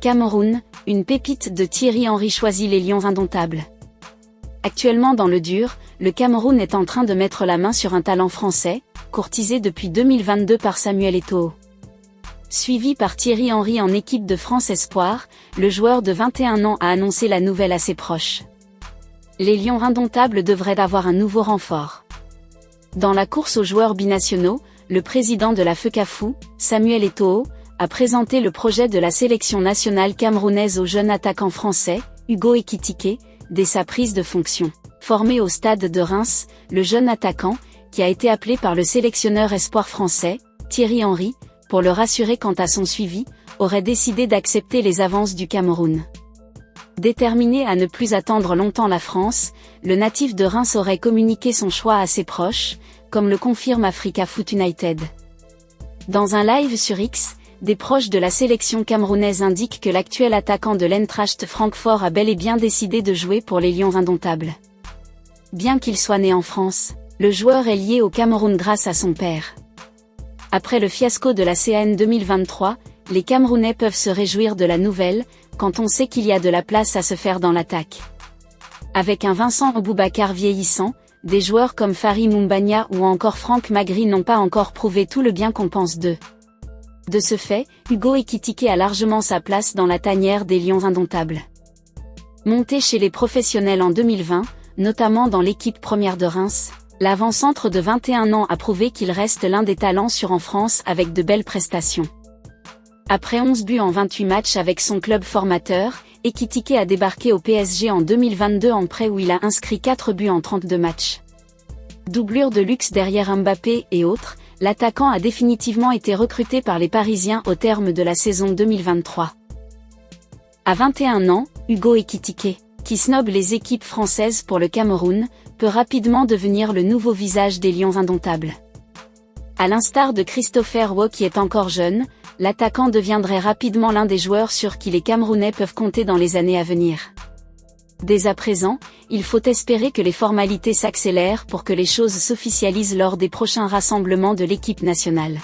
Cameroun, une pépite de Thierry Henry choisit les Lions indomptables. Actuellement dans le dur, le Cameroun est en train de mettre la main sur un talent français, courtisé depuis 2022 par Samuel Eto'o. Suivi par Thierry Henry en équipe de France Espoir, le joueur de 21 ans a annoncé la nouvelle à ses proches. Les Lions indomptables devraient avoir un nouveau renfort. Dans la course aux joueurs binationaux, le président de la FECAFOOT, Samuel Eto'o, a présenté le projet de la sélection nationale camerounaise au jeune attaquant français, Hugo Ekitike, dès sa prise de fonction. Formé au stade de Reims, le jeune attaquant, qui a été appelé par le sélectionneur espoir français, Thierry Henry, pour le rassurer quant à son suivi, aurait décidé d'accepter les avances du Cameroun. Déterminé à ne plus attendre longtemps la France, le natif de Reims aurait communiqué son choix à ses proches, comme le confirme Africa Foot United. Dans un live sur X, des proches de la sélection camerounaise indiquent que l'actuel attaquant de l'Eintracht Francfort a bel et bien décidé de jouer pour les Lions indomptables. Bien qu'il soit né en France, le joueur est lié au Cameroun grâce à son père. Après le fiasco de la CAN 2023, les Camerounais peuvent se réjouir de la nouvelle, quand on sait qu'il y a de la place à se faire dans l'attaque. Avec un Vincent Aboubakar vieillissant, des joueurs comme Fary Moumbagna ou encore Franck Magri n'ont pas encore prouvé tout le bien qu'on pense d'eux. De ce fait, Hugo Ekitike a largement sa place dans la tanière des Lions indomptables. Monté chez les professionnels en 2020, notamment dans l'équipe première de Reims, l'avant-centre de 21 ans a prouvé qu'il reste l'un des talents sûrs en France avec de belles prestations. Après 11 buts en 28 matchs avec son club formateur, Ekitike a débarqué au PSG en 2022 en prêt où il a inscrit 4 buts en 32 matchs. Doublure de luxe derrière Mbappé et autres, l'attaquant a définitivement été recruté par les Parisiens au terme de la saison 2023. À 21 ans, Hugo Ekitike, qui snobe les équipes françaises pour le Cameroun, peut rapidement devenir le nouveau visage des Lions indomptables. À l'instar de Christopher Waugh qui est encore jeune, l'attaquant deviendrait rapidement l'un des joueurs sur qui les Camerounais peuvent compter dans les années à venir. Dès à présent, il faut espérer que les formalités s'accélèrent pour que les choses s'officialisent lors des prochains rassemblements de l'équipe nationale.